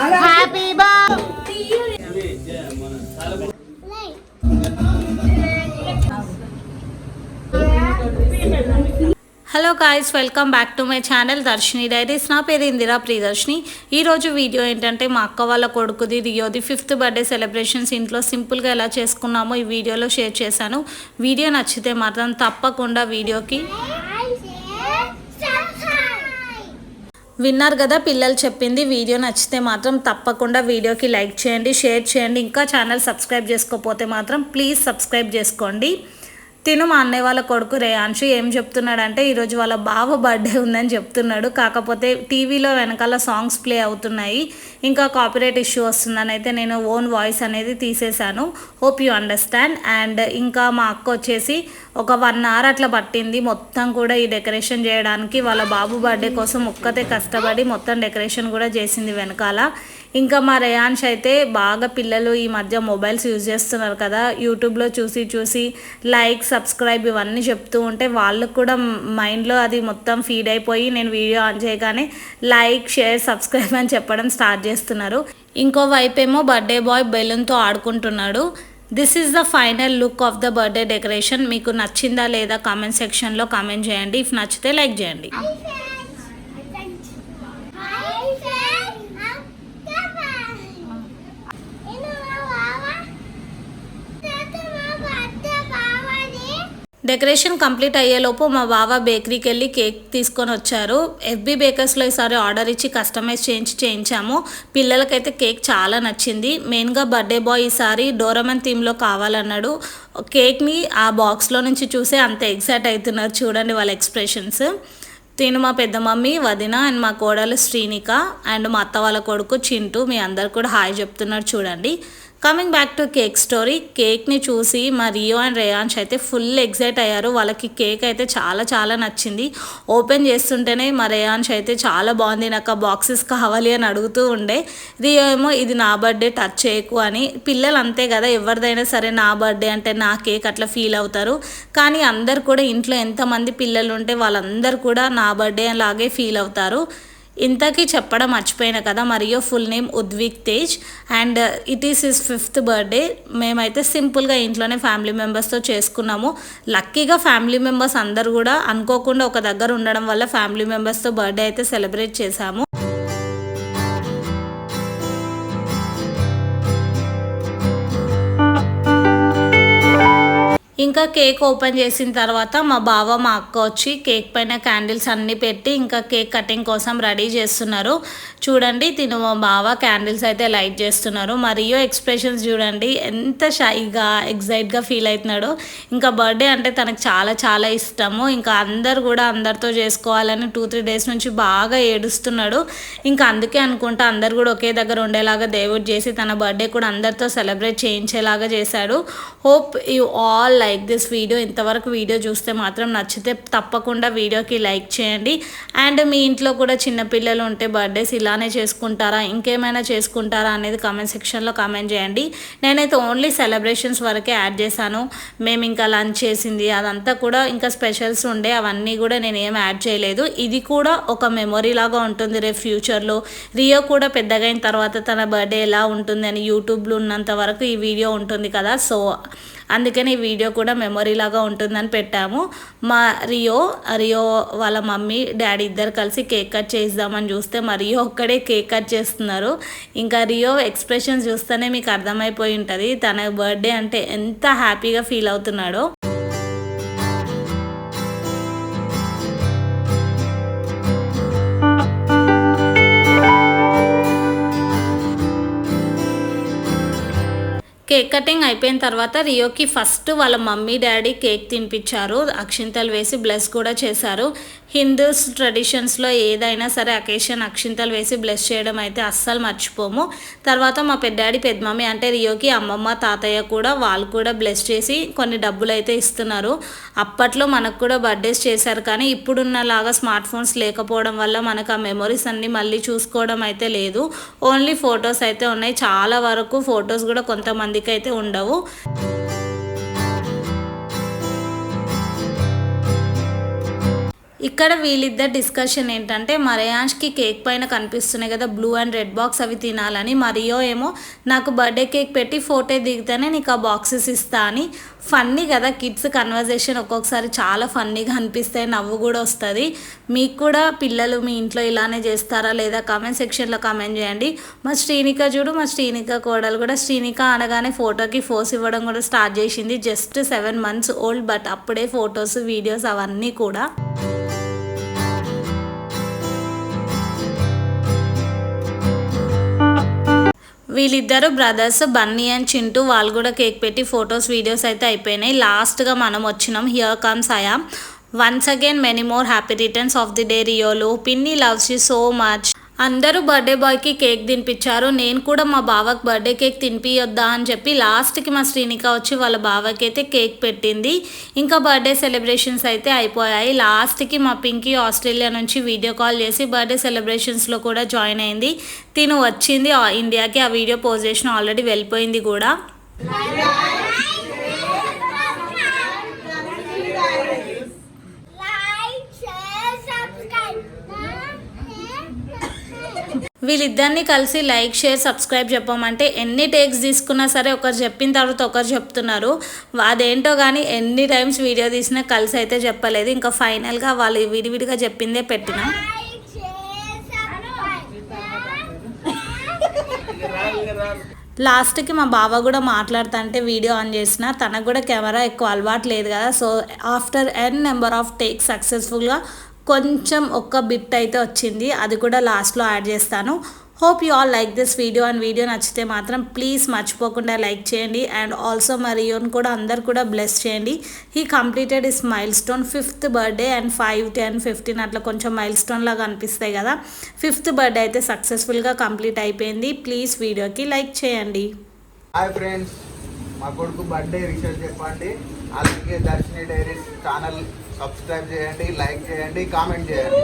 Happy birthday. Hello guys, welcome back to my channel Darshini diaries. నా పేరు ఇందిరా ప్రియదర్శిని. ఈరోజు video ఏంటంటే మా అక్క వాళ్ళ కొడుకుది రియోది 5th బర్త్డే సెలబ్రేషన్స్ ఇంట్లో సింపుల్గా ఎలా చేసుకున్నామో ఈ వీడియోలో షేర్ చేశాను. వీడియో నచ్చితే మాత్రం తప్పకుండా వీడియోకి విన్నారు కదా పిల్లలు చెప్పింది. వీడియో నచ్చితే మాత్రం తప్పకుండా వీడియోకి లైక్ చేయండి, షేర్ చేయండి. ఇంకా ఛానల్ సబ్స్క్రైబ్ చేసుకోకపోతే మాత్రం ప్లీజ్ సబ్స్క్రైబ్ చేసుకోండి. తిను మా అన్నయ్య వాళ్ళ కొడుకు రేయాన్షు ఏం చెప్తున్నాడంటే ఈరోజు వాళ్ళ బావ బర్త్డే ఉందని చెప్తున్నాడు. కాకపోతే టీవీలో వెనకాల సాంగ్స్ ప్లే అవుతున్నాయి, ఇంకా కాపీరైట్ ఇష్యూ వస్తుందని అయితే నేను ఓన్ వాయిస్ అనేది తీసేశాను. Hope you understand. అండ్ ఇంకా మా అక్క వచ్చేసి ఒక 1 hour అట్లా పట్టింది మొత్తం కూడా ఈ డెకరేషన్ చేయడానికి. వాళ్ళ బాబు బర్త్డే కోసం ఒక్కతే కష్టపడి మొత్తం డెకరేషన్ కూడా చేసింది వెనకాల. ఇంకా మా రేయాన్ష్ అయితే బాగా పిల్లలు ఈ మధ్య మొబైల్స్ యూజ్ చేస్తున్నారు కదా, యూట్యూబ్లో చూసి లైక్ సబ్స్క్రైబ్ ఇవన్నీ చెప్తూ ఉంటే వాళ్ళకు కూడా మైండ్లో అది మొత్తం ఫీడ్ అయిపోయి నేను వీడియో ఆన్ చేయగానే లైక్ షేర్ సబ్స్క్రైబ్ అని చెప్పడం స్టార్ట్ చేస్తున్నారు. ఇంకో వైపు ఏమో బర్త్డే బాయ్ బెలూన్తో ఆడుకుంటున్నాడు. This is the final look of the birthday decoration. మీకు నచ్చిందా లేదా కామెంట్ సెక్షన్లో కామెంట్ చేయండి. ఇఫ్ నచ్చితే లైక్ చేయండి. డెకరేషన్ కంప్లీట్ అయ్యేలోపు మా బావ బేకరీకి వెళ్ళి కేక్ తీసుకొని వచ్చారు. ఎఫ్బీ బేకర్స్లో ఈసారి ఆర్డర్ ఇచ్చి కస్టమైజ్ చేయించాము. పిల్లలకైతే కేక్ చాలా నచ్చింది. మెయిన్గా బర్త్డే బాయ్ ఈసారి డోరమన్ థీమ్లో కావాలన్నాడు. కేక్ని ఆ బాక్స్లో నుంచి చూసే అంత ఎక్సైట్ అవుతున్నారు, చూడండి వాళ్ళ ఎక్స్ప్రెషన్స్. తిను మా పెద్ద మమ్మీ వదిన అండ్ మా కోడలు శ్రీనిక అండ్ మా అత్త వాళ్ళ కొడుకు చింటూ మీ అందరు కూడా హాయ్ చెప్తున్నారు చూడండి. Coming back to cake story. కేక్ని చూసి మా రియో అండ్ రేయాన్ష్ అయితే ఫుల్ ఎగ్జైట్ అయ్యారు. వాళ్ళకి కేక్ అయితే చాలా నచ్చింది. ఓపెన్ చేస్తుంటేనే మా రేయాన్ష్ అయితే చాలా బాగుంది, నాకు బాక్సెస్ కావాలి అని అడుగుతూ ఉండే. రియో ఏమో ఇది నా బర్త్డే టచ్ చేయకు అని. పిల్లలు అంతే కదా, ఎవరిదైనా సరే నా బర్త్డే అంటే నా కేక్ అట్లా ఫీల్ అవుతారు. కానీ అందరు కూడా ఇంట్లో ఎంతమంది పిల్లలు ఉంటే వాళ్ళందరూ కూడా నా బర్త్డే లాగే ఫీల్ అవుతారు. ఇంతకీ చెప్పడం మర్చిపోయినా కదా, మరియు full name Udvik Tej and it is his 5th birthday. మేమైతే సింపుల్గా ఇంట్లోనే ఫ్యామిలీ మెంబర్స్తో చేసుకున్నాము. లక్కీగా ఫ్యామిలీ మెంబర్స్ అందరు కూడా అనుకోకుండా ఒక దగ్గర ఉండడం వల్ల ఫ్యామిలీ మెంబర్స్తో బర్త్డే అయితే సెలబ్రేట్ చేశాము. ఇంకా కేక్ ఓపెన్ చేసిన తర్వాత మా బావ మా అక్క వచ్చి కేక్ పైన క్యాండిల్స్ అన్నీ పెట్టి ఇంకా కేక్ కటింగ్ కోసం రెడీ చేస్తున్నారు. చూడండి తిను మా బావ క్యాండిల్స్ అయితే లైట్ చేస్తున్నారు. మరియు ఎక్స్ప్రెషన్స్ చూడండి ఎంత షైగా ఎగ్జైట్గా ఫీల్ అవుతున్నాడో. ఇంకా బర్త్డే అంటే తనకు చాలా ఇష్టము. ఇంకా అందరు కూడా అందరితో చేసుకోవాలని 2-3 days నుంచి బాగా ఏడుస్తున్నాడు. ఇంకా అందుకే అనుకుంటా అందరు కూడా ఒకే దగ్గర ఉండేలాగా దేవుడు చేసి తన బర్త్డే కూడా అందరితో సెలబ్రేట్ చేయించేలాగా చేశాడు. Hope you all like this video. ఇంతవరకు వీడియో చూస్తే మాత్రం నచ్చితే తప్పకుండా వీడియోకి లైక్ చేయండి. అండ్ మీ ఇంట్లో కూడా చిన్నపిల్లలు ఉంటే బర్త్డేస్ ఇలానే చేసుకుంటారా, ఇంకేమైనా చేసుకుంటారా అనేది కామెంట్ సెక్షన్లో కామెంట్ చేయండి. నేనైతే ఓన్లీ సెలబ్రేషన్స్ వరకే యాడ్ చేశాను. మేము ఇంకా లంచ్ చేసింది అదంతా కూడా ఇంకా స్పెషల్స్ ఉండే, అవన్నీ కూడా నేను ఏం యాడ్ చేయలేదు. ఇది కూడా ఒక మెమొరీ లాగా ఉంటుంది. రేపు ఫ్యూచర్లో రియో కూడా పెద్దగా అయిన తర్వాత తన బర్త్డే ఎలా ఉంటుంది అని యూట్యూబ్లో ఉన్నంత వరకు ఈ వీడియో ఉంటుంది కదా, సో అందుకని ఈ వీడియో కూడా మెమొరీ లాగా ఉంటుందని పెట్టాము. మా రియో వాళ్ళ మమ్మీ డాడీ ఇద్దరు కలిసి కేక్ కట్ చేద్దామని చూస్తే మా రియో ఒక్కడే కేక్ కట్ చేస్తున్నారు. ఇంకా రియో ఎక్స్ప్రెషన్స్ చూస్తేనే మీకు అర్థమైపోయి ఉంటుంది తన బర్త్డే అంటే ఎంత హ్యాపీగా ఫీల్ అవుతున్నాడో. కేక్ కటింగ్ అయిపోయిన తర్వాత రియోకి ఫస్ట్ వాళ్ళ మమ్మీ డాడీ కేక్ తినిపించారు, అక్షింతలు వేసి బ్లెస్ కూడా చేశారు. హిందూస్ ట్రెడిషన్స్లో ఏదైనా సరే అకేషన్ అక్షింతలు వేసి బ్లెస్ చేయడం అయితే అస్సలు మర్చిపోము. తర్వాత మా పెద్దాడి పెద్ద మమ్మీ అంటే రియోకి అమ్మమ్మ తాతయ్య కూడా వాళ్ళు కూడా బ్లెస్ చేసి కొన్ని డబ్బులు అయితే ఇస్తున్నారు. అప్పట్లో మనకు కూడా బర్త్డేస్ చేశారు, కానీ ఇప్పుడున్నలాగా స్మార్ట్ ఫోన్స్ లేకపోవడం వల్ల మనకు ఆ మెమొరీస్ అన్నీ మళ్ళీ చూసుకోవడం అయితే లేదు. ఓన్లీ ఫొటోస్ అయితే ఉన్నాయి. చాలా వరకు ఫొటోస్ కూడా కొంతమందికి అయితే ఉండవు. ఇక్కడ వీళ్ళిద్దరు డిస్కషన్ ఏంటంటే మరయాన్ష్కి కేక్ పైన కనిపిస్తున్నాయి కదా బ్లూ అండ్ రెడ్ బాక్స్, అవి తినాలని. మరియు ఏమో నాకు బర్త్డే కేక్ పెట్టి ఫోటో దిగితేనే నీకు ఆ బాక్సెస్ ఇస్తా అని. ఫన్నీ కదా కిడ్స్ కన్వర్జేషన్, ఒక్కొక్కసారి చాలా ఫన్నీగా అనిపిస్తాయి, నవ్వు కూడా వస్తుంది. మీకు కూడా పిల్లలు మీ ఇంట్లో ఇలానే చేస్తారా లేదా కామెంట్ సెక్షన్లో కామెంట్ చేయండి. మా శ్రీనిక చూడు, మా శ్రీనిక కోడలు కూడా శ్రీనిక అనగానే ఫోటోకి ఫోర్స్ ఇవ్వడం కూడా స్టార్ట్ చేసింది. జస్ట్ 7 months ఓల్డ్, బట్ అప్పుడే ఫొటోస్ వీడియోస్ అవన్నీ కూడా. వీళ్ళిద్దరు బ్రదర్స్ బన్నీ అండ్ చింటూ, వాళ్ళు కూడా కేక్ పెట్టి ఫొటోస్ వీడియోస్ అయితే అయిపోయినాయి. లాస్ట్గా మనం వచ్చినాం. Here comes I'm once again many more happy returns of the day రియోలు. పిన్ని లవ్స్ యూ సో మచ్. అందరూ బర్త్డే బాయ్కి కేక్ తినిపించారు. నేను కూడా మా బావకి బర్త్డే కేక్ తినిపియొద్దా అని చెప్పి లాస్ట్కి మా శ్రీనిక వచ్చి వాళ్ళ బావకి అయితే కేక్ పెట్టింది. ఇంకా బర్త్డే సెలబ్రేషన్స్ అయితే అయిపోయాయి. లాస్ట్కి మా పింకీ ఆస్ట్రేలియా నుంచి వీడియో కాల్ చేసి బర్త్డే సెలబ్రేషన్స్లో కూడా జాయిన్ అయింది. తిను వచ్చింది ఇండియాకి, ఆ వీడియో పోస్ట్ చేసిన ఆల్రెడీ వెళ్ళిపోయింది కూడా. వీళ్ళిద్దరిని కలిసి లైక్ షేర్ సబ్స్క్రైబ్ చెప్పమంటే ఎన్ని టేక్స్ తీసుకున్నా సరే ఒకరు చెప్పిన తర్వాత ఒకరు చెప్తున్నారు. అదేంటో కానీ ఎన్ని టైమ్స్ వీడియో తీసినా కలిసి అయితే చెప్పలేదు. ఇంకా ఫైనల్గా వాళ్ళు విడివిడిగా చెప్పిందే పెట్టినా. లాస్ట్కి మా బావ కూడా మాట్లాడుతుంటే వీడియో ఆన్ చేసిన. తనకు కూడా కెమెరా ఎక్కువ అలవాటు లేదు కదా. So after n number of takes సక్సెస్ఫుల్గా కొంచెం ఒక్క బిట్ అయితే వచ్చింది, అది కూడా లాస్ట్లో యాడ్ చేస్తాను. Hope you all like this video. And video నచ్చితే మాత్రం ప్లీజ్ మర్చిపోకుండా లైక్ చేయండి. అండ్ ఆల్సో మరియోని కూడా అందరు కూడా బ్లెస్ చేయండి. He completed his mile stone 5th birthday. And 5, 10, 15 అట్లా కొంచెం మైల్ స్టోన్ లాగా అనిపిస్తాయి కదా. 5th బర్త్డే అయితే సక్సెస్ఫుల్గా కంప్లీట్ అయిపోయింది. ప్లీజ్ వీడియోకి లైక్ చేయండి. హాయ్ ఫ్రెండ్స్, మా కొడుకు బర్త్డే విషయం చెప్పండి. అలాగే దర్శిని డైరీస్ ఛానల్ సబ్స్క్రైబ్ చేయండి, లైక్ చేయండి, కామెంట్ చేయండి.